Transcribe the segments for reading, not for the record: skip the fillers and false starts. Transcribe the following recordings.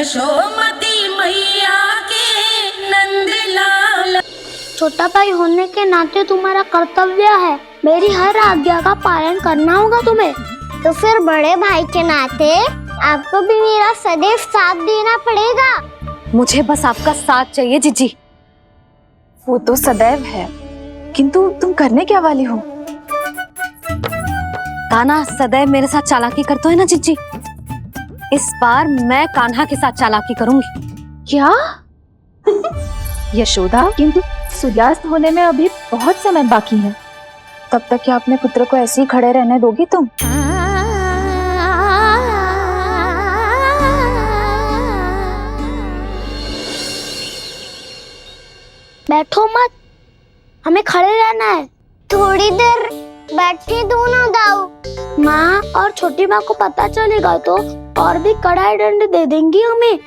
यशोमती मैया के नंद लाल। छोटा भाई होने के नाते तुम्हारा कर्तव्य है, मेरी हर आज्ञा का पालन करना होगा तुम्हें। तो फिर बड़े भाई के नाते आपको भी मेरा सदैव साथ देना पड़ेगा। मुझे बस आपका साथ चाहिए जीजी। वो तो सदैव है, किंतु तुम करने क्या वाली हो? कान्हा सदैव मेरे साथ चालाकी करता है ना जीजी, इस बार मैं कान्हा के साथ चालाकी करूंगी। क्या? यशोदा, किंतु सूर्यास्त होने में अभी बहुत समय बाकी है, तब तक क्या अपने पुत्र को ऐसे ही खड़े रहने दोगी तुम? बैठो मत, हमें खड़े रहना है। थोड़ी देर बैठे दो ना दाऊ। माँ और छोटी माँ को पता चलेगा तो और भी कड़ा दंड दे देंगी हमें।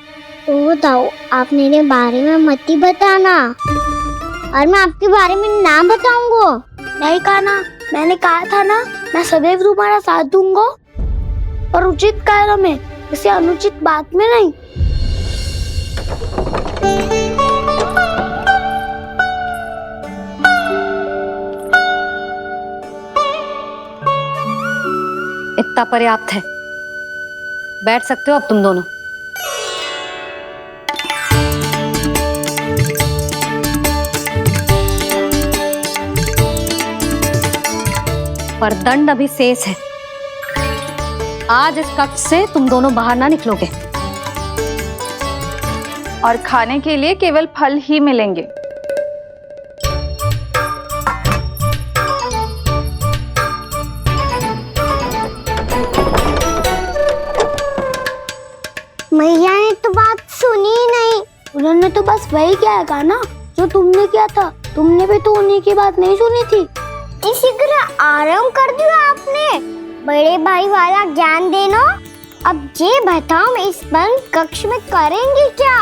ओ दाऊ, आप मेरे बारे में मत ही बताना, और मैं आपके बारे में ना बताऊंगा। नहीं कान्हा, मैंने कहा था ना, मैं सदैव तुम्हारा साथ दूंगा, और उचित कार्य में, इसे अनुचित बात में नहीं। इतना पर्याप्त है, बैठ सकते हो अब तुम दोनों। पर दंड अभी शेष है, आज इस कक्ष से तुम दोनों बाहर ना निकलोगे। और खाने के लिए केवल फल ही मिलेंगे। मैया ने तो बात सुनी ही नहीं। उन्होंने तो बस वही किया है ना जो तुमने किया था। तुमने भी तो उन्हीं की बात नहीं सुनी थी। इसी तरह आराम कर दिया आपने। बड़े भाई वाला ज्ञान देना। अब ये बताओ, इस बंद कक्ष में करेंगे क्या?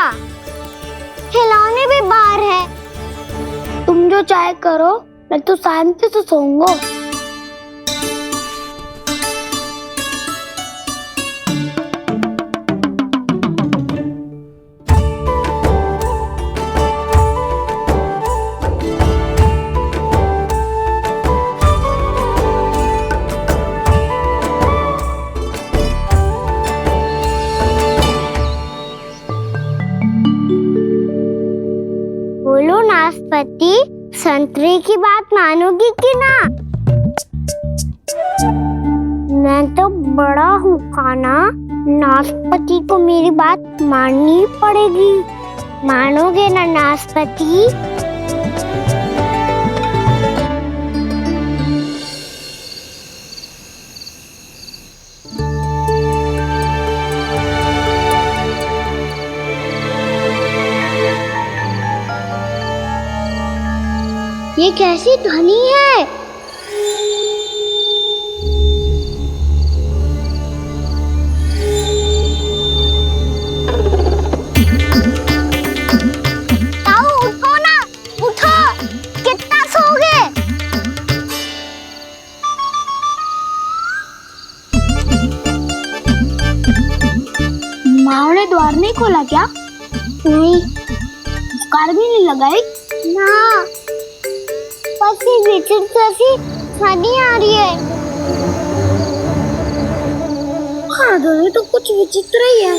खिलौने भी बाहर है। तुम जो चाहे करो, मैं तो शांति से सोऊंगा। बोलो नाशपाती, संतरे की बात मानोगी कि ना? मैं तो बड़ा हूँ कान्हा, नाशपाती को मेरी बात माननी पड़ेगी। मानोगे ना नाशपाती? ये कैसी ध्वनि है? ताऊ उठो ना, उठो, कितना सोओगे? माँ ने द्वार नहीं खोला क्या? नहीं। कार भी नहीं लगाई? ना, पसी विचित्र जैसी ध्वनि आ रही है। हाँ, ध्वनि तो कुछ विचित्र ही है।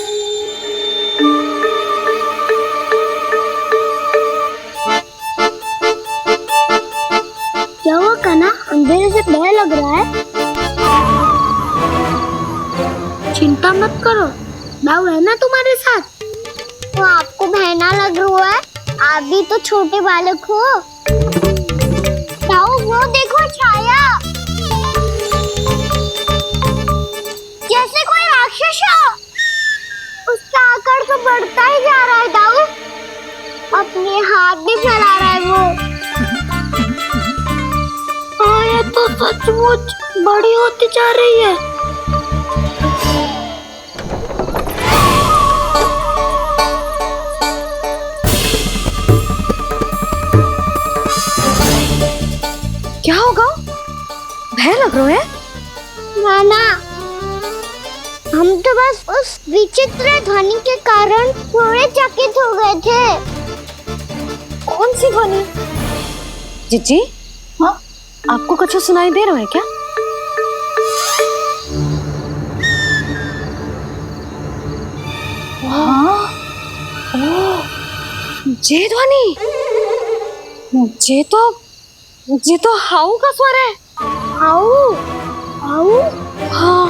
क्या हुआ कान्हा, अंधेरे से भय लग रहा है? चिंता मत करो, दाऊ है ना तुम्हारे साथ। तो आपको बहना लग रहा है? आप भी तो छोटे बालक हो। ताऊ वो देखो छाया, जैसे कोई राक्षस हो। उसका आकार तो बढ़ता ही जा रहा है ताऊ, अपने हाथ भी फैला रहा है वो। हाँ, ये तो सचमुच बड़ी होती जा रही है। क्या होगा? भय लग रहा है? नाना, हम तो बस उस उस विचित्र ध्वनि के कारण थोड़े चकित हो गए थे। कौन सी ध्वनि? जीजी, हाँ? आपको कुछ सुनाई दे रहा है क्या? हाँ, ये ध्वनि, ये तो हाउ का स्वर है। हाउ, हाउ, हाँ,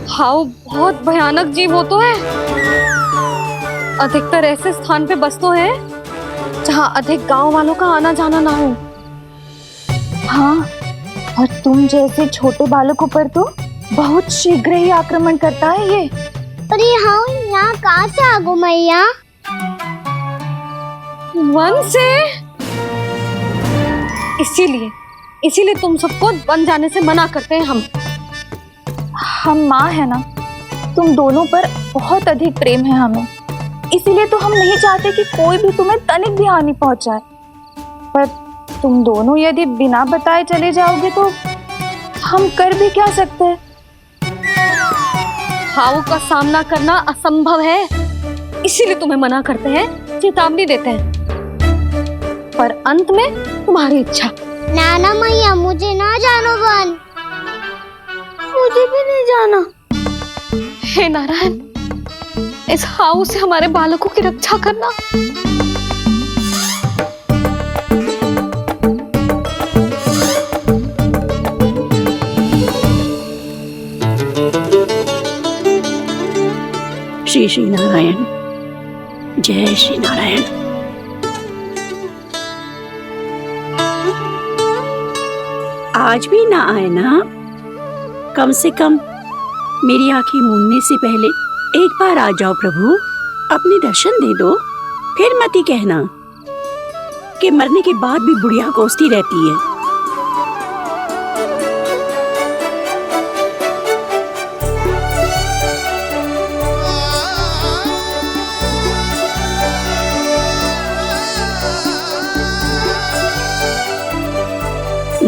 हाउ बहुत भयानक जीव होता है। अधिकतर ऐसे स्थान पे बसते हैं जहाँ अधिक गांव वालों का आना जाना ना हो। हाँ, और तुम जैसे छोटे बालकों पर तो बहुत शीघ्र ही आक्रमण करता है ये। अरे हाउ यहाँ कहाँ से आ गो मैया? वन से। इसीलिए तुम सबको वन जाने से मना करते हैं हम माँ है ना, तुम दोनों पर बहुत अधिक प्रेम है हमें, इसीलिए तो हम नहीं चाहते कि कोई भी तुम्हें तनिक भी हानि पहुंचाए। पर तुम दोनों यदि बिना बताए चले जाओगे तो हम कर भी क्या सकते हैं? हाउ का सामना करना असंभव है, इसीलिए तुम्हें मना करते हैं, चेतावनी देते हैं। पर अंत में तुम्हारी इच्छा। नाना मैया मुझे ना जानो वन। मुझे भी नहीं जाना। हे नारायण, इस हाउ से हमारे बालकों की रक्षा करना। श्री श्री नारायण, जय श्री नारायण। आज भी ना आए ना? कम से कम मेरी आंखें मूंदने से पहले एक बार आ जाओ प्रभु, अपने दर्शन दे दो। फिर मत ही कहना कि मरने के बाद भी बुढ़िया कोसती रहती है।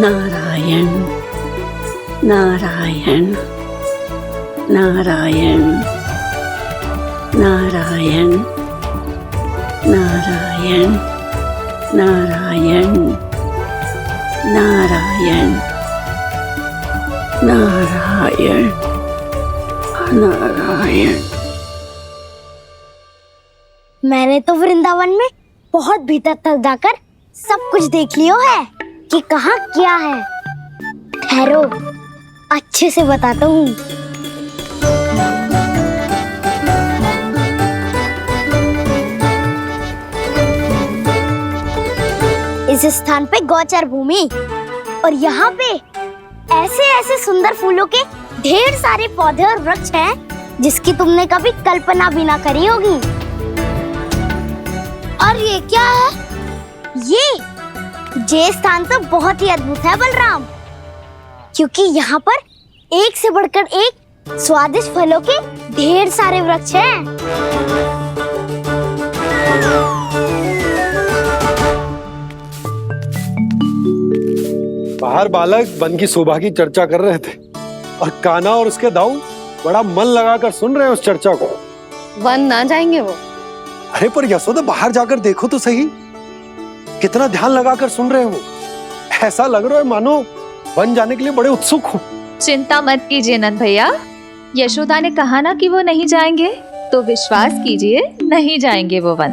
नारायण नारायण नारायण नारायण नारायण नारायण नारायण नारायण नारायण। मैंने तो वृंदावन में बहुत भीतर तक जाकर सब कुछ देख लियो है कि कहाँ क्या है। ठहरो, अच्छे से बताता हूँ। इस स्थान पे गोचर भूमि और यहाँ पे ऐसे ऐसे सुंदर फूलों के ढेर सारे पौधे और वृक्ष हैं जिसकी तुमने कभी कल्पना भी ना करी होगी। और ये क्या है? ये स्थान तो बहुत ही अद्भुत है बलराम, क्योंकि यहाँ पर एक से बढ़कर एक स्वादिष्ट फलों के ढेर सारे वृक्ष हैं। बाहर बालक वन की शोभा की चर्चा कर रहे थे और कान्हा और उसके दाऊ बड़ा मन लगाकर सुन रहे हैं उस चर्चा को। वन ना जाएंगे वो। अरे पर यशोदा, बाहर जाकर देखो तो सही, कितना ध्यान लगाकर सुन रहे हो। ऐसा लग रहा है मानो वन जाने के लिए बड़े उत्सुक हो। चिंता मत कीजिए नंद भैया, यशोदा ने कहा ना कि वो नहीं जाएंगे, तो विश्वास कीजिए नहीं जाएंगे वो वन।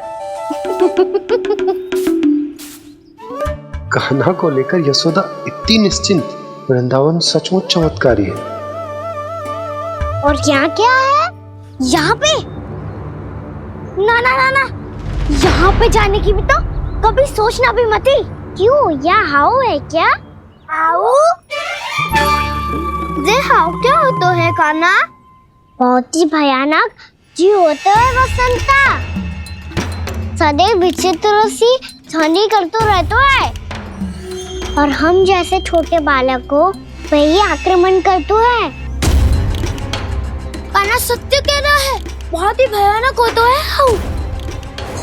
कान्हा को लेकर यशोदा इतनी निश्चिंत, वृंदावन सचमुच चमत्कारी है। और यहाँ क्या है? यहाँ पे ना ना ना ना, यहाँ पे जाने की भी तो कभी सोचना भी मत ही। क्यों, यहाँ हाउ है क्या? हाउ? ये हाउ क्या होता है कान्हा? बहुत ही भयानक जी होता है वसंता, सदैव विचित्र सी ध्वनि करते रहता है और हम जैसे छोटे बालक को वही आक्रमण करते है। कान्हा सत्य कह रहा है, बहुत ही भयानक होता है हाउ।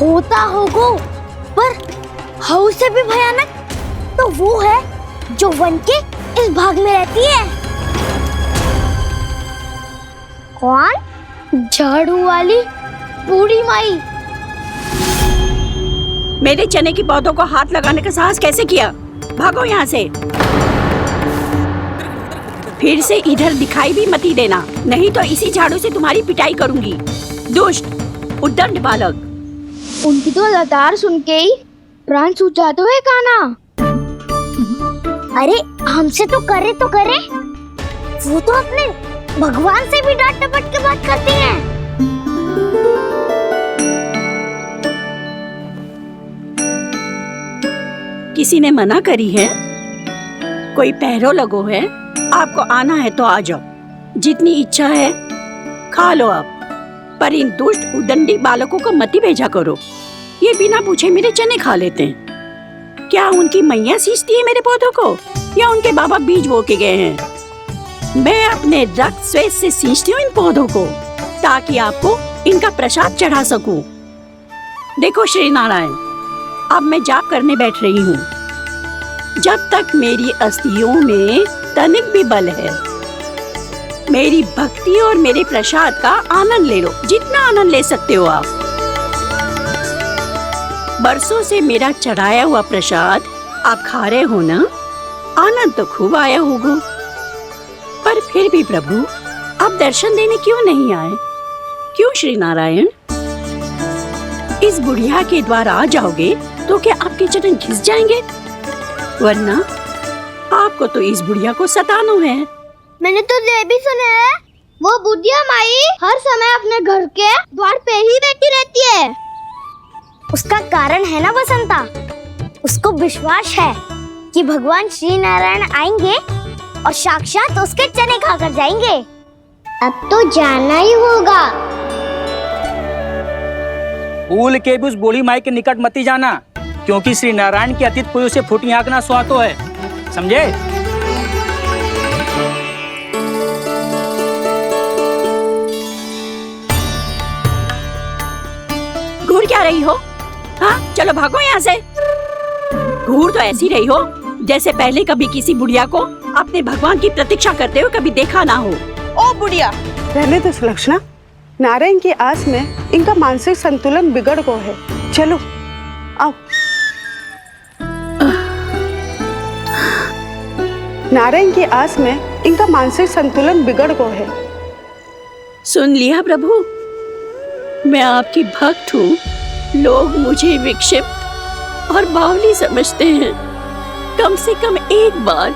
होता होगा, पर हाउ से भी भयानक तो वो है जो वन के इस भाग में रहती है। कौन? झाड़ू वाली बूढ़ी माई। मेरे चने की पौधों को हाथ लगाने का साहस कैसे किया? भागो यहाँ से। फिर से इधर दिखाई भी मती देना, नहीं तो इसी झाड़ू से तुम्हारी पिटाई करूंगी। दुष्ट उद्दंड बालक। उनकी तो लतार सुन के ही प्राण सूझ जाते हुए काना। अरे हमसे तो करे, वो तो अपने भगवान से भी डांट डपट के बात करती हैं। किसी ने मना करी है? कोई पहरो लगो है? आपको आना है तो आ जाओ, जितनी इच्छा है खा लो आप, पर इन दुष्ट उदंडी बालकों को मत ही भेजा करो। ये बिना पूछे मेरे चने खा लेते हैं। क्या उनकी मैया सींचती है मेरे पौधों को, या उनके बाबा बीज बो के गए हैं? मैं अपने रक्त स्वेद से सींचती हूँ इन पौधों को, ताकि आपको इनका प्रसाद चढ़ा सकूं। देखो श्री नारायण, अब मैं जाप करने बैठ रही हूँ। जब तक मेरी अस्थियों में तनिक भी बल है, मेरी भक्ति और मेरे प्रसाद का आनंद ले लो, जितना आनंद ले सकते हो आप। बरसों से मेरा चढ़ाया हुआ प्रसाद आप खा रहे हो ना? आनंद तो खूब आया होगा, पर फिर भी प्रभु आप दर्शन देने क्यों नहीं आए? क्यों श्री नारायण? इस बुढ़िया के द्वार आ जाओगे तो क्या आपके चरण घिस जाएंगे? वरना आपको तो इस बुढ़िया को सताना है। मैंने तो ये भी सुना है, वो बुढ़िया माई हर समय अपने घर के द्वार पे ही बैठी रहती है। उसका कारण है ना बसंता, उसको विश्वास है कि भगवान श्री नारायण आएंगे और साक्षात उसके चने खाकर जाएंगे। अब तो जाना ही होगा। भूल के भी उस बूढ़ी माई के निकट मती जाना, क्योंकि श्री नारायण की अतीत कोई उसे फूटी आंख ना सुहातो है, समझे? घूर क्या रही हो? हाँ, चलो भागो यहाँ से। घूर तो ऐसी रही हो जैसे पहले कभी किसी बुढ़िया को अपने भगवान की प्रतीक्षा करते हुए कभी देखा ना हो। ओ बुढ़िया, रहने तो सुलक्षणा, नारायण की आस में इनका मानसिक संतुलन बिगड़ गो है। चलो आओ। नारायण की आस में इनका मानसिक संतुलन बिगड़ गो है। सुन लिया प्रभु, मैं आपकी भक्त हूँ। लोग मुझे विक्षिप्त और बावली समझते हैं। कम से कम एक बार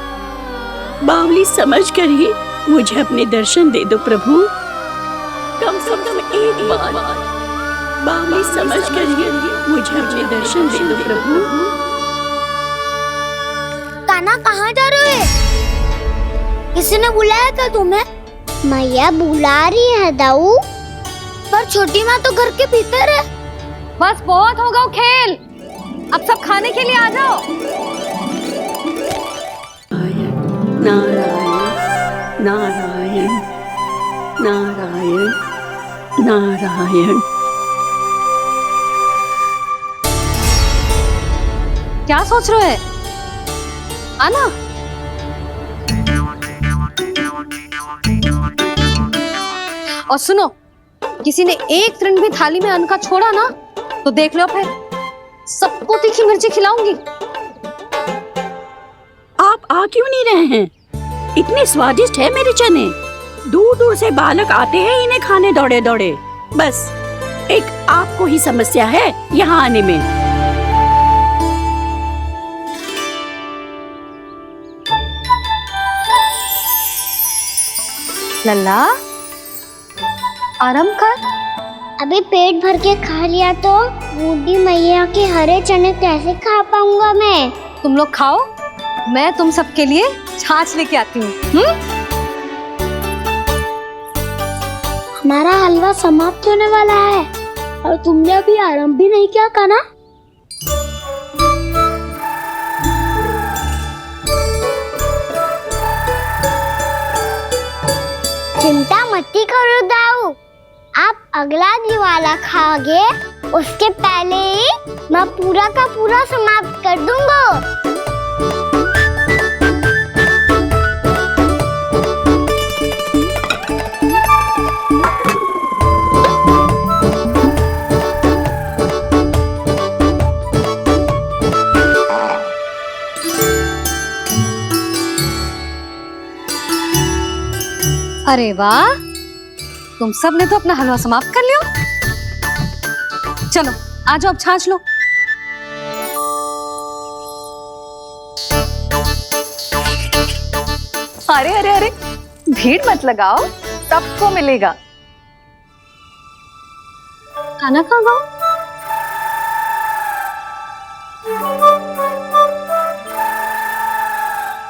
बावली समझकर ही मुझे अपने दर्शन दे दो प्रभु। कम से कम एक बार बावली समझकर ही मुझे अपने दर्शन दे दो प्रभु। काना कहाँ जा रहे हो? किसी ने बुलाया था तुम्हें? मैया बुला रही है दाऊ। पर छोटी माँ तो घर के भीतर है। बस बहुत होगा वो खेल, अब सब खाने के लिए आ जाओ। नारायण नारायण नारायण नारायण। क्या सोच रहे हो? आना। और सुनो, किसी ने एक तृण भी थाली में अन्न का छोड़ा ना तो देख लो, फिर सबको तीखी मिर्ची खिलाऊंगी। आप आ क्यों नहीं रहे हैं? इतने स्वादिष्ट है मेरे चने। दूर दूर से बालक आते हैं इन्हें खाने दौड़े दौड़े। बस एक आपको ही समस्या है यहाँ आने में। लल्ला, आराम कर। अभी पेट भर के खा लिया तो बूढ़ी मैया के हरे चने कैसे खा पाऊंगा मैं? तुम लोग खाओ, मैं तुम सबके लिए छाछ लेके आती हूँ। हमारा हलवा समाप्त होने वाला है और तुमने अभी आराम भी नहीं किया काना। चिंता मत करो दाऊ, आप अगला दिवाला खाओगे उसके पहले ही मैं पूरा का पूरा समाप्त कर दूंगा। अरे वाह, तुम सब ने तो अपना हलवा समाप्त कर लिया। चलो आ जाओ, अब छाछ लो। अरे अरे अरे, भीड़ मत लगाओ, सबको मिलेगा। खाना खा गो।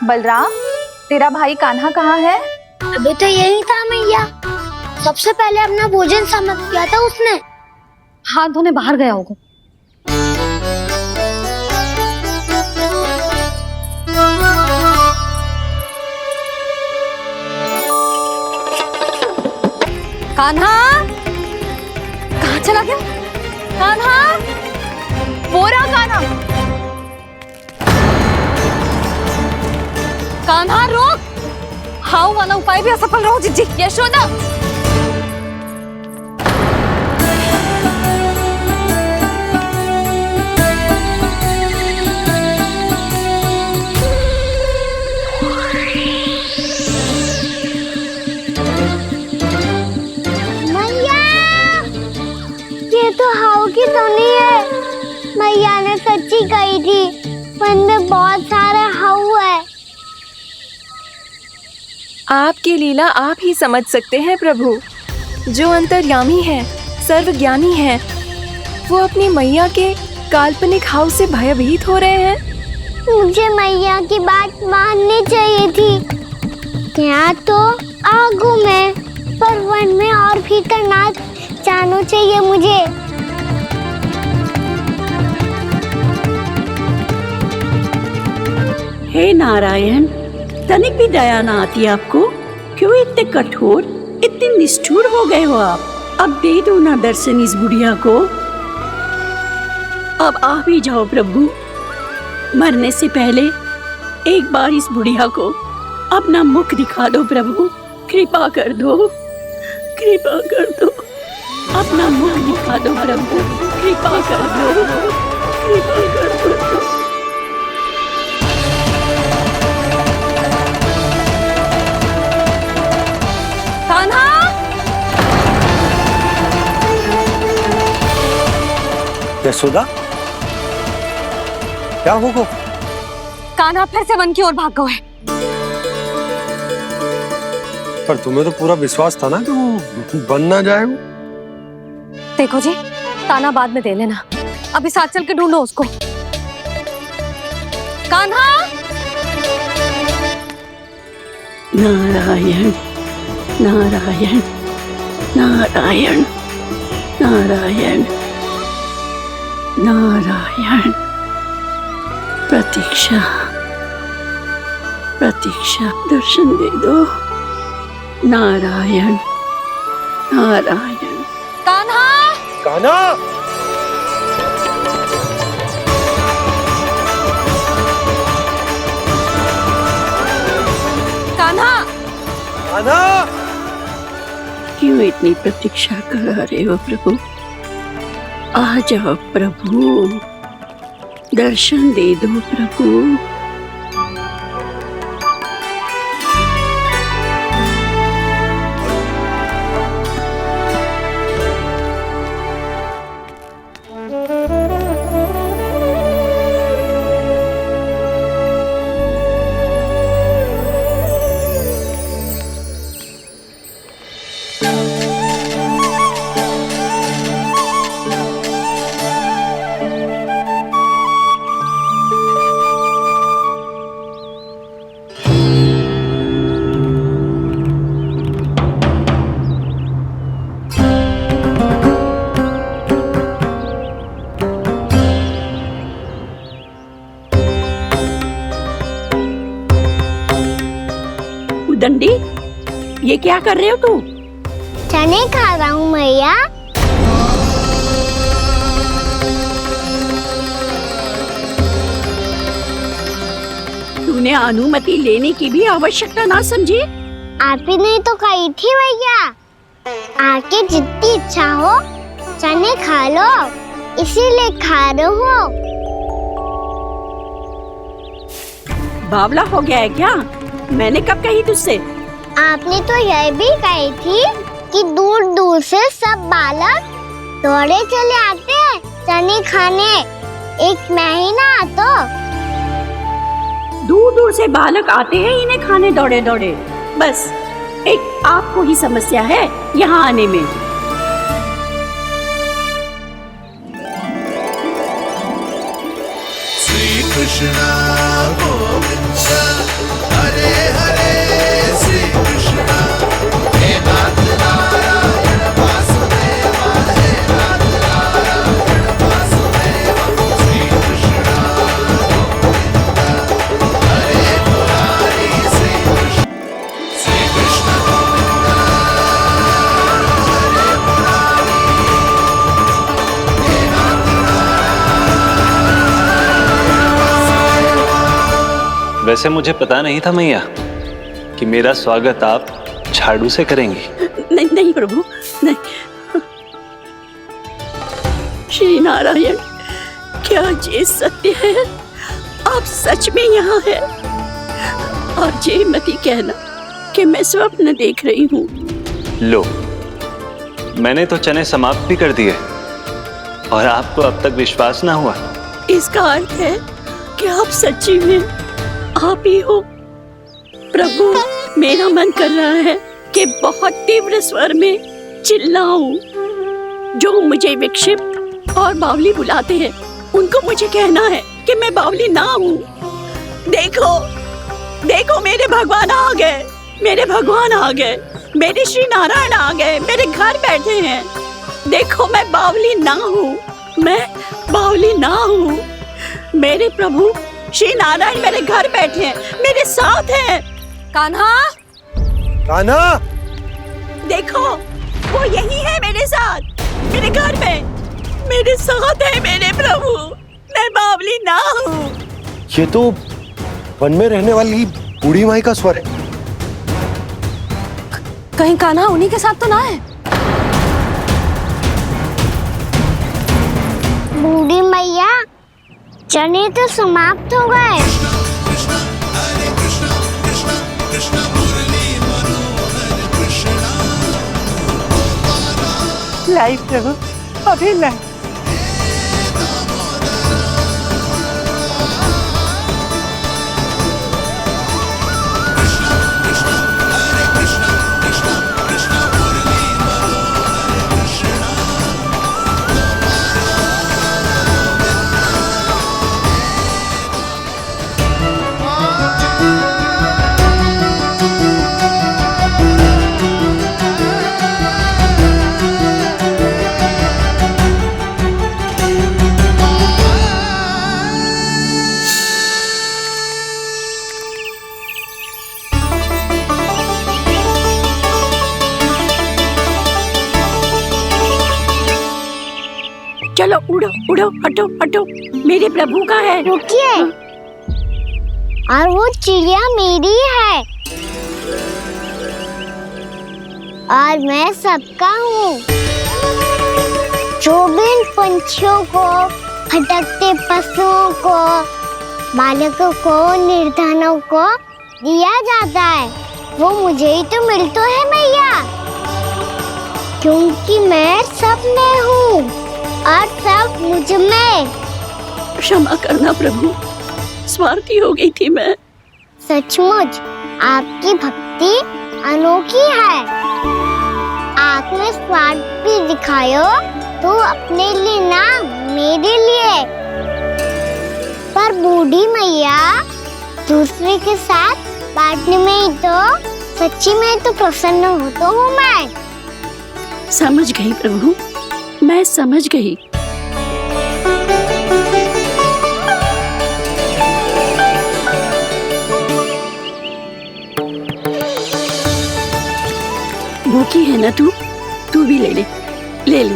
बलराम, तेरा भाई कान्हा कहाँ है? अभी तो यही था मैया। सबसे पहले अपना भोजन समाप्त किया था उसने। हाथ धोने बाहर गया होगा। कान्हा कहाँ चला गया? कान्हा, वो रहा कान्हा। कान्हा रोक, हाउ वाला उपाय भी असफल रहो जिज्जी। यशोदा, मैया, ये तो हाउ की धुनी है। मैया ने सच्ची कही थी, वन में बहुत सारे हाउ है। आपकी लीला आप ही समझ सकते हैं प्रभु। जो अंतर्यामी है, सर्वज्ञानी है, वो अपनी मैया के काल्पनिक हाव से भयभीत हो रहे हैं। मुझे मैया की बात माननी चाहिए थी। यहाँ तो आगू में, पर वन में और भीतर ना जाना चाहिए मुझे। हे नारायण, तनिक भी दया ना आती आपको? क्यों इतने कठोर, इतने निष्ठुर हो गए हो आप? अब दे दो ना दर्शन इस बुढ़िया को। अब आ भी जाओ प्रभु। मरने से पहले एक बार इस बुढ़िया को अपना मुख दिखा दो प्रभु। कृपा कर दो, कृपा कर दो। अपना मुख दिखा दो प्रभु, कृपा कर दो, कृपा कर दो। कान्हा, यशोदा, क्या होगा? कान्हा फिर से वन की ओर भाग गया है। पर तुम्हें तो पूरा विश्वास था ना कि वो बन ना जाए। वो देखो जी, ताना बाद में दे लेना, अभी साथ चल के ढूंढो उसको। कान्हा, नारायण नारायण नारायण नारायण नारायण। प्रतीक्षा प्रतीक्षा, दर्शन दे दो। नारायण नारायण। कान्हा, कान्हा, कान्हा, कान्हा, क्यों इतनी प्रतीक्षा करा रहे हो प्रभु? आ जाओ प्रभु, दर्शन दे दो प्रभु। दंडी, ये क्या कर रहे हो तू? चने खा रहा हूँ मैया। तूने अनुमति लेने की भी आवश्यकता ना समझी? आप ही नहीं तो कही थी भैया, आके जितनी इच्छा हो चने खा लो, इसीलिए खा रहे हो। बावला हो गया है क्या? मैंने कब कही तुझसे? आपने तो यह भी कही थी कि दूर दूर से सब बालक दौड़े चले आते हैं चने खाने। एक महीना तो दूर दूर से बालक आते हैं इन्हें खाने दौड़े दौड़े। बस एक आपको ही समस्या है यहाँ आने में। श्री कृष्ण गोविंद हरे हरे श्री कृष्ण हे नाथ नारायण वासुदेव हे नाथ नारायण वासुदेव श्री कृष्ण गोविंद हरे मुरारी श्री कृष्ण गोविंद हरे मुरारी हे नाथ वैसे मुझे पता नहीं था मैया कि मेरा स्वागत आप झाड़ू से करेंगी। नहीं नहीं प्रभु नहीं। श्री नारायण, क्या ये सत्य है? आप सच में यहाँ हैं? और ये मत ही कहना कि मैं स्वप्न देख रही हूँ। लो, मैंने तो चने समाप्त भी कर दिए और आपको अब तक विश्वास ना हुआ। इसका अर्थ है कि आप सच्ची में आप ही हो। प्रभु, मेरा मन कर रहा है कि बहुत तीव्र स्वर में चिल्लाऊं। जो मुझे विक्षिप्त और बावली बुलाते हैं उनको मुझे कहना है कि मैं बावली ना हूँ। देखो देखो, मेरे भगवान आ गए, मेरे भगवान आ गए, मेरे श्री नारायण आ गए, मेरे घर बैठे हैं। देखो, मैं बावली ना हूँ, मैं बावली ना हूँ। मेरे प्रभु श्री नारायण मेरे घर बैठे हैं, मेरे साथ हैं। कान्हा, कान्हा, देखो वो यही है मेरे साथ, मेरे घर में मेरे साथ है मेरे प्रभु। मैं बावली ना हूँ। ये तो वन में रहने वाली बूढ़ी माई का स्वर है। कहीं कान्हा उन्हीं के साथ तो ना है? बूढ़ी मैया, चने तो समाप्त हो गए। लाई प्रभु, अभी लाई। चलो उड़ो उड़ो, हटो हटो, मेरे प्रभु का है। रुकिए, और वो चिड़िया मेरी है और मैं सबका हूँ। जो भी इन पंछियों को, भटकते पशुओं को, बालकों को, निर्धनों को दिया जाता है, वो मुझे ही तो मिलता है मैया, क्योंकि मैं सब में हूँ और सब मुझ में। क्षमा करना प्रभु, स्वार्थी हो गई थी मैं। सचमुच आपकी भक्ति अनोखी है। आपने स्वार्थ भी दिखायो तो अपने लिए ना, मेरे लिए। पर बूढ़ी मैया, दूसरे के साथ बांटने में ही तो सच्ची में तो प्रसन्न होता हूँ मैं। समझ गई प्रभु, मैं समझ गई। भूखी है ना तू? तू भी ले ले, ले ले।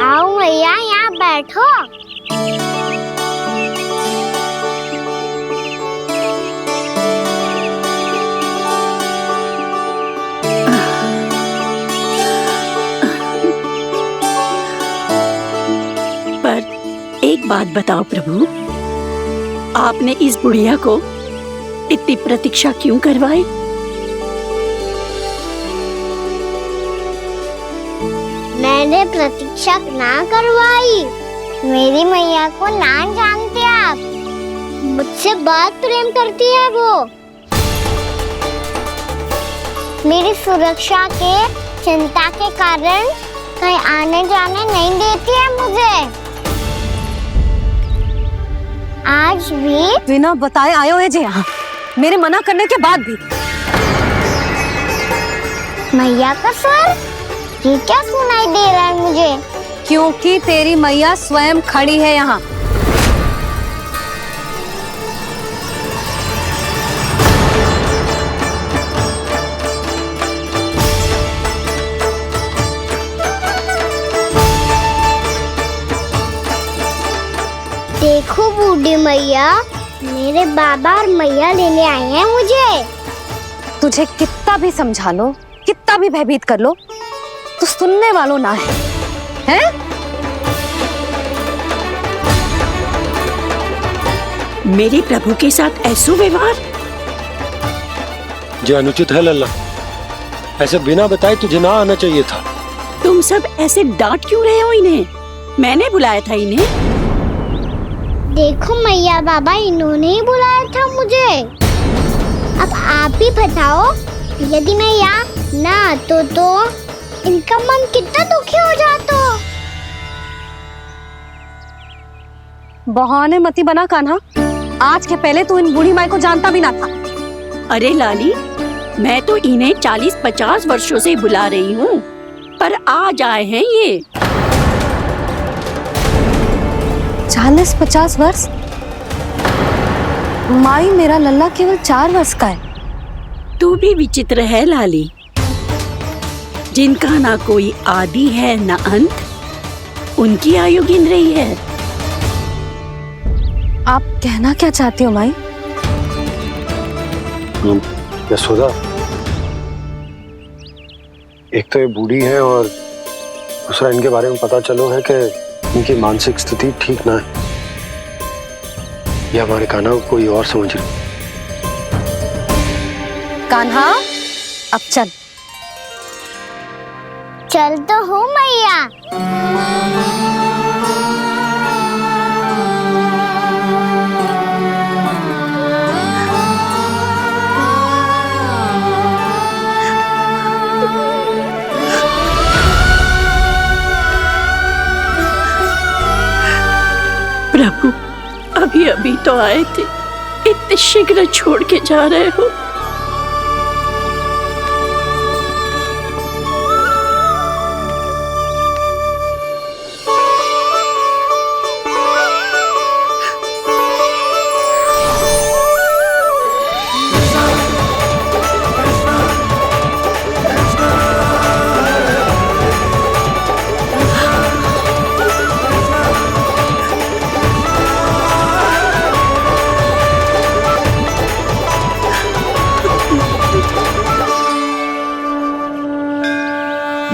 आओ मैया, यहाँ बैठो। पर एक बात बताओ प्रभु, आपने इस बुढ़िया को इतनी प्रतीक्षा क्यों करवाई? मैंने प्रतीक्षा ना करवाई। मेरी मैया को ना जानते आप, मुझसे बहुत प्रेम करती है वो। मेरी सुरक्षा के चिंता के कारण कहीं आने जाने नहीं देती है मुझे। आज भी बिना बताए आए हुए जे यहाँ, मेरे मना करने के बाद भी। मैया का स्वर, ये क्या सुनाई दे रहा है मुझे? क्योंकि तेरी मैया स्वयं खड़ी है यहाँ। देखो बूढ़ी मैया, मेरे बाबा और मैया लेने आए हैं मुझे। तुझे कितना भी समझा लो, कितना भी भयभीत कर लो, तो सुनने वालों ना है, हैं? मेरे प्रभु के साथ ऐसा व्यवहार जो अनुचित है लल्ला। ऐसे बिना बताए तुझे ना आना चाहिए था। तुम सब ऐसे डांट क्यों रहे हो इन्हें? मैंने बुलाया था इन्हें। देखो मैया बाबा, इन्होंने ही बुलाया था मुझे। अब आप ही बताओ, यदि मैं यहाँ ना आतो तो इनका मन कितना दुखी हो जाता। बहाने मती बना कान्हा, आज के पहले तू इन बूढ़ी माई को जानता भी ना था। अरे लाली, मैं तो इन्हें 40-50 वर्षों से बुला रही हूँ, पर आज आए हैं ये। 40-50 वर्ष? माई, मेरा लल्ला केवल 4 वर्ष का है। तू भी विचित्र है लाली, जिनका ना कोई आदि है ना अंत, उनकी आयु गिन रही है। आप कहना क्या चाहती हो माई? यशोदा, एक तो ये बूढ़ी है और दूसरा इनके बारे में पता चलो है कि इनकी मानसिक स्थिति ठीक ना है। ये हमारे कान्हा को कोई और समझ रही। कान्हा, अब चल। चल तो हूँ मैया। प्रभु, अभी अभी तो आए थे, इतने शीघ्र छोड़ के जा रहे हो।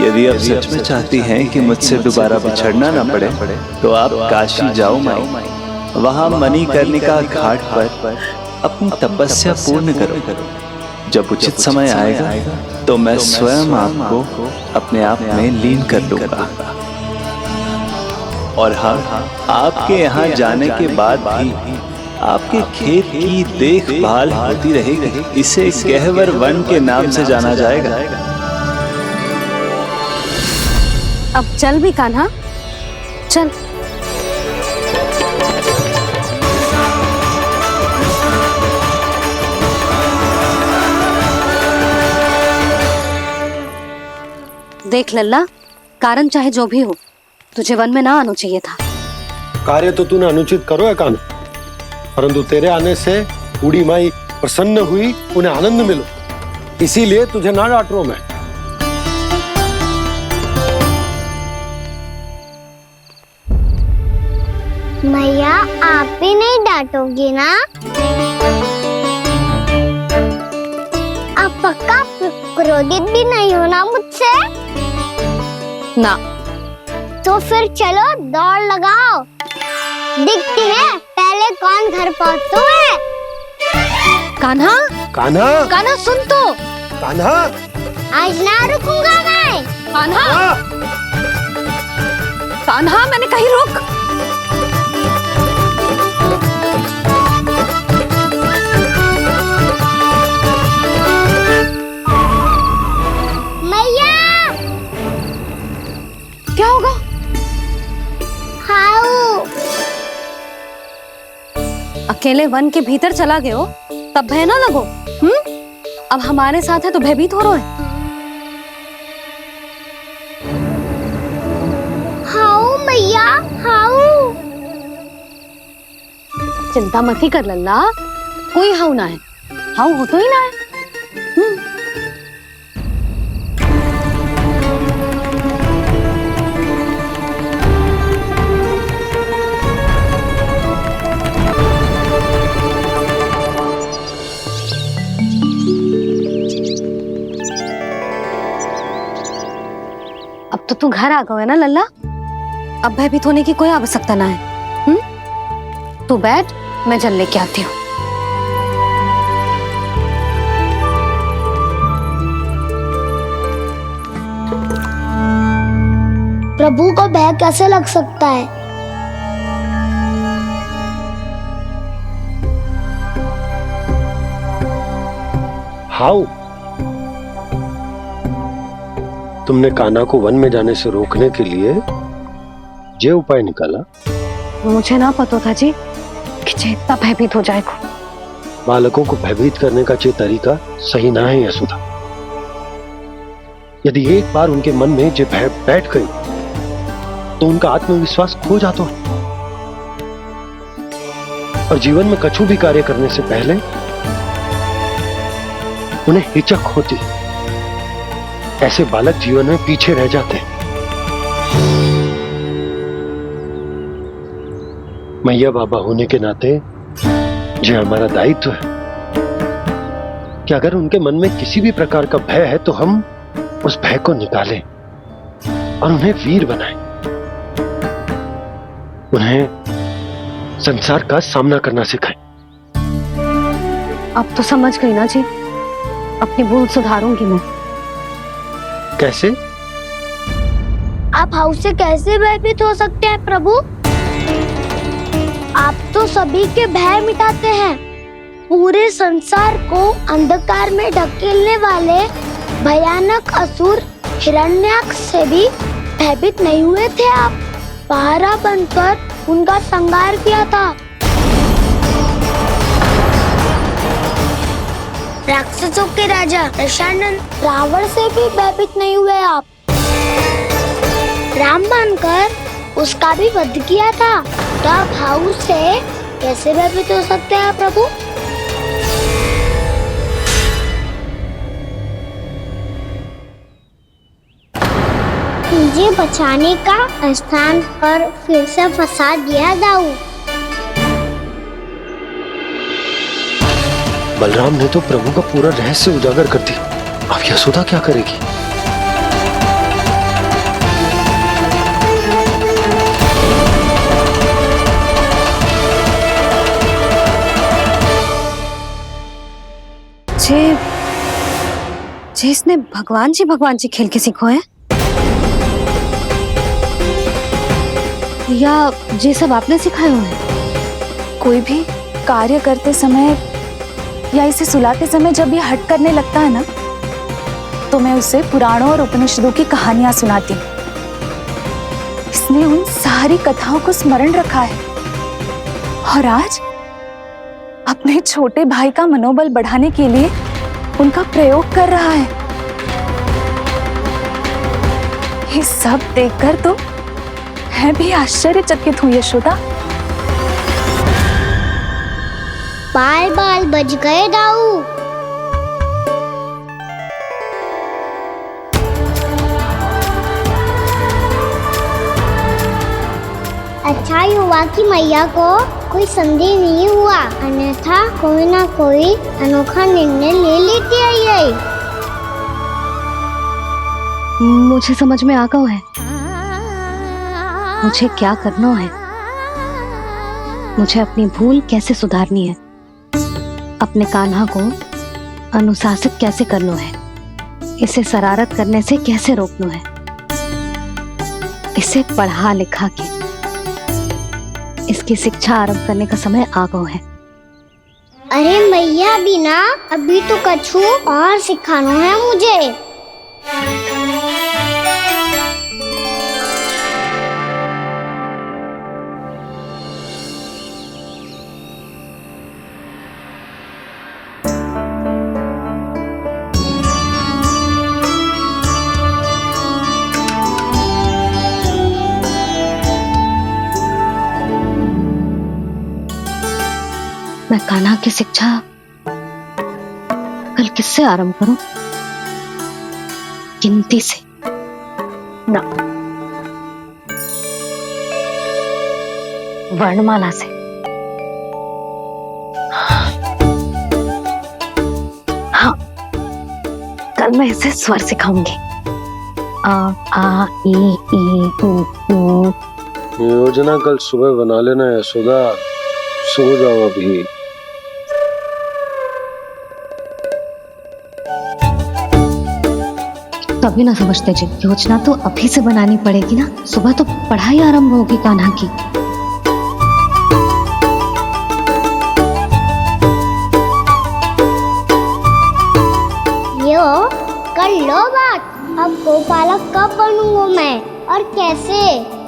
यदि आप सच में चाहती हैं कि मुझसे दोबारा बिछड़ना ना पड़े, तो आप काशी जाओ माई। वहां मणिकर्णिका घाट पर अपनी तपस्या पूर्ण करो। जब उचित समय आएगा तो मैं स्वयं आपको अपने आप में लीन कर लूंगा। और हाँ, आपके यहाँ जाने के बाद भी आपके खेत की देखभाल होती रहेगी। इसे गहवर वन के नाम से जाना जाएगा। अब चल भी कान्हा, चल। देख लल्ला, कारण चाहे जो भी हो, तुझे वन में ना आना चाहिए था। कार्य तो तूने अनुचित करो है कान्हा, परंतु तेरे आने से बूढ़ी माई प्रसन्न हुई, उन्हें आनंद मिलो, इसीलिए तुझे ना डांट रहा हूं मैं। मैया, आप भी नहीं डांटोगी ना? आप पक्का क्रोधित भी नहीं हो ना मुझसे? ना। तो फिर चलो दौड़ लगाओ। दिखती है पहले कौन घर पहुँचता है? कान्हा, कान्हा, कान्हा सुन तो। कान्हा, आज ना रुकूंगा मैं। कान्हा, कान्हा मैंने कहीं रुक। मैया, क्या होगा? हाउ अकेले वन के भीतर चला गए हो तब भय ना लगो। अब हमारे साथ है तो भयभीत हो रहे हैं। हाउ मैया, हाउ। चिंता मत ही कर लल्ला, कोई हाउ ना है। हाउ हो तो ही ना है। अब तो तू घर आ गया है ना लल्ला, अब भयभीत होने की कोई आवश्यकता ना है। तू बैठ, मैं जल लेके आती हूँ। प्रभु को भय कैसे लग सकता है? हाउ? तुमने कान्हा को वन में जाने से रोकने के लिए ये उपाय निकाला? मुझे ना पता था जी कि जे इतना भयभीत हो जाएगा। बालकों को भयभीत करने का ये तरीका सही ना है यशोदा। यदि एक बार उनके मन में ये भय बैठ गई तो उनका आत्मविश्वास खो जाता है और जीवन में कछु भी कार्य करने से पहले उन्हें हिचक होती। ऐसे बालक जीवन में पीछे रह जाते हैं। मैया बाबा होने के नाते ये हमारा दायित्व है कि अगर उनके मन में किसी भी प्रकार का भय है तो हम उस भय को निकालें और उन्हें वीर बनाएं, उन्हें संसार का सामना करना सिखाएं। अब तो समझ गई ना जी, अपनी भूल सुधारूंगी मैं। कैसे? आप हाउ से कैसे भयभीत हो सकते हैं प्रभु? आप तो सभी के भय मिटाते हैं। पूरे संसार को अंधकार में ढकेलने वाले भयानक असुर हिरण्याक्ष से भी भयभीत नहीं हुए थे आप। पहरा बनकर उनका संहार किया था। राक्षसों के राजा दशानन रावण से भी भयभीत नहीं हुए आप। राम बनकर उसका भी वध किया था। तो आप हाउ से कैसे भयभीत हो सकते हैं प्रभु? मुझे बचाने का स्थान पर फिर से फंसा दिया दाऊ। बलराम ने तो प्रभु का पूरा रहस्य उजागर कर दिया। अब यशोदा क्या करेगी? जे इसने भगवान जी खेल के सीखो है, या जे सब आपने सिखाए हुए हैं? कोई भी कार्य करते समय या इसे सुलाते समय जब ये हट करने लगता है ना, तो मैं उसे पुराणों और उपनिषदों की कहानियां सुनाती हूँ। इसने उन सारी कथाओं को स्मरण रखा है और आज अपने छोटे भाई का मनोबल बढ़ाने के लिए उनका प्रयोग कर रहा है। ये सब देखकर तो मैं भी आश्चर्यचकित हूँ यशोदा। बाल बाल बज गए दाऊ। अच्छा ही हुआ कि मैया को कोई संदेह नहीं हुआ, अन्यथा कोई ना कोई अनोखा निर्णय ले लेती आई। मुझे समझ में आ गया है मुझे क्या करना है। मुझे अपनी भूल कैसे सुधारनी है, अपने कान्हा को अनुशासित कैसे करना है, इसे शरारत करने से कैसे रोकना है, इसे पढ़ा लिखा के इसकी शिक्षा आरंभ करने का समय आ गया है। अरे मैया बिना, अभी तो कछु और सिखाना है मुझे। मैं कान्हा की शिक्षा कल किससे आरंभ करूं? गिनती से ना, वर्णमाला से। हाँ, कल मैं इसे स्वर सिखाऊंगी। आ आ ई ई उ ऊ। योजना कल सुबह बना लेना यशोदा, सो जाओ अभी। तभी ना समझते जी, योजना तो अभी से बनानी पड़ेगी ना, सुबह तो पढ़ाई आरंभ होगी कान्हा की। यो कर लो बात, अब गोपालक कब बनूंगा मैं और कैसे?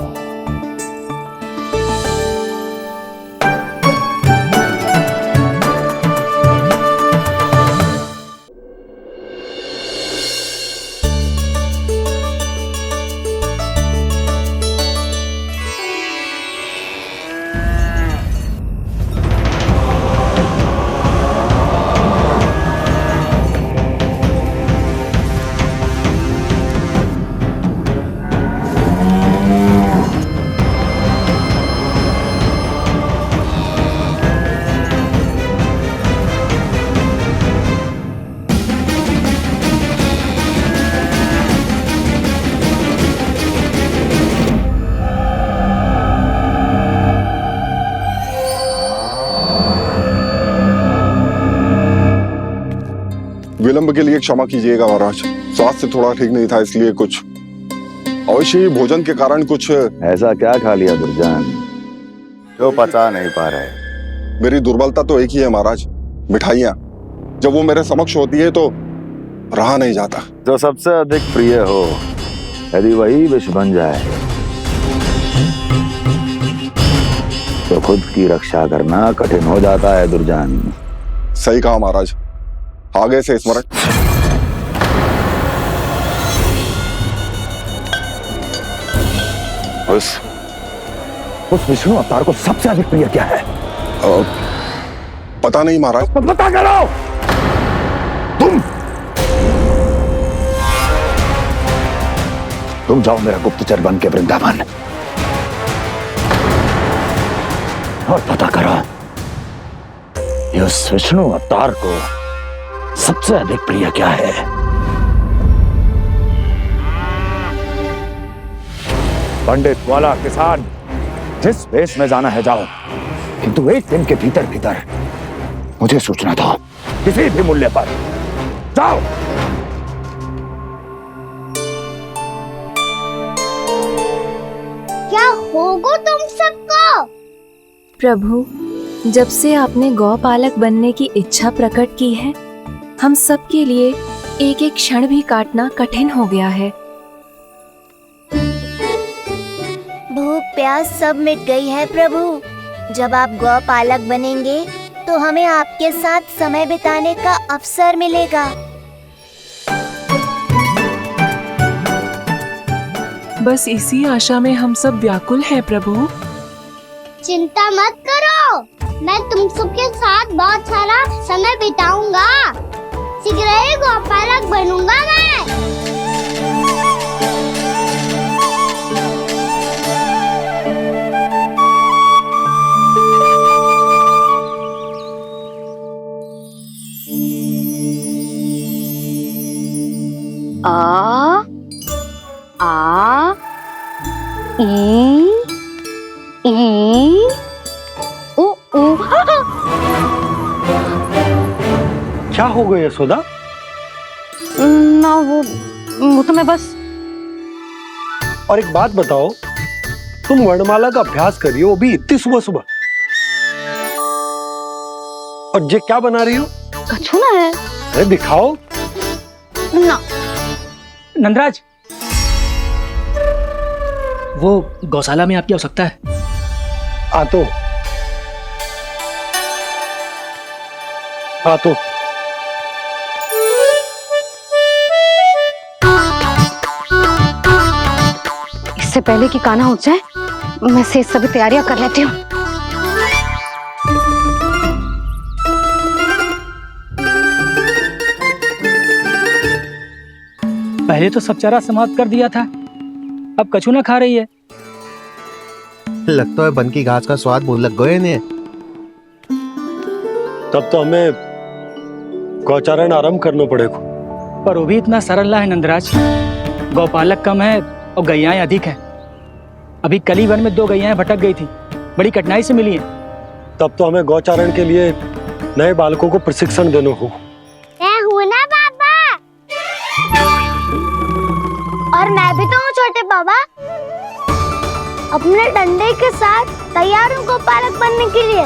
विलंब के लिए क्षमा कीजिएगा महाराज, स्वास्थ्य थोड़ा ठीक नहीं था इसलिए कुछ अवश्य ही भोजन के कारण कुछ। ऐसा क्या खा लिया दुर्जन जो पचा नहीं पा रहे? मेरी दुर्बलता तो एक ही है महाराज, मिठाइयाँ। जब वो मेरे समक्ष होती है तो रहा नहीं जाता। जो सबसे अधिक प्रिय हो, यदि वही विष बन जाए तो खुद की रक्षा करना कठिन हो जाता है दुर्जन। सही कहा महाराज, आगे से स्मरण। उस विष्णु अवतार को सबसे अधिक प्रिय क्या है? पता नहीं महाराज। पता करो। तुम जाओ मेरा गुप्तचर बन के वृंदावन और पता करो इस विष्णु अवतार को सबसे अधिक प्रिय क्या है। पंडित वाला किसान, जिस वेश में जाना है जाओ, किंतु एक दिन के भीतर भीतर मुझे सूचना दो, किसी भी मूल्य पर। जाओ। क्या होगा तुम सबको? प्रभु, जब से आपने गौपालक बनने की इच्छा प्रकट की है, हम सब के लिए एक एक क्षण भी काटना कठिन हो गया है। भूख प्यास सब मिट गई है प्रभु। जब आप गौपालक बनेंगे तो हमें आपके साथ समय बिताने का अवसर मिलेगा। बस इसी आशा में हम सब व्याकुल हैं प्रभु। चिंता मत करो, मैं तुम सबके साथ बहुत सारा समय बिताऊंगा। शीघ्र ही गोपालक बनूंगा मैं। आ आ ई ई उ क्या हो गया यशोदा? ना वो तो मैं बस। और एक बात बताओ, तुम वर्णमाला का अभ्यास करिए, वो भी इतनी सुबह सुबह। और ये क्या बना रही हो? कछुआ है। अरे दिखाओ ना। नंदराज, वो गौशाला में आपकी आवश्यकता है। आ तो इससे पहले कि कान्हा उठ जाए, मैं से सभी तैयारियां कर लेती हूँ। पहले तो सब चारा समाप्त कर दिया था, अब कछुआ खा रही है। लगता है बन की घास का स्वाद भूल लग गए ने। तब तो हमें गौचारण आरंभ करना पड़ेगा। पर वो भी इतना सरल है नंदराज। गौपालक कम है और गैयाएं अधिक है। अभी कली वन में 2 गैयाएं भटक गई थी, बड़ी कठिनाई से मिली हैं। तब तो हमें गौचारण के लिए नए बालकों को प्रशिक्षण देना हो। मैं हूँ ना बाबा। और मैं भी तो हूँ छोटे बाबा। अपने डंडे के साथ तैयार हूँ गौपालक बनने के लिए।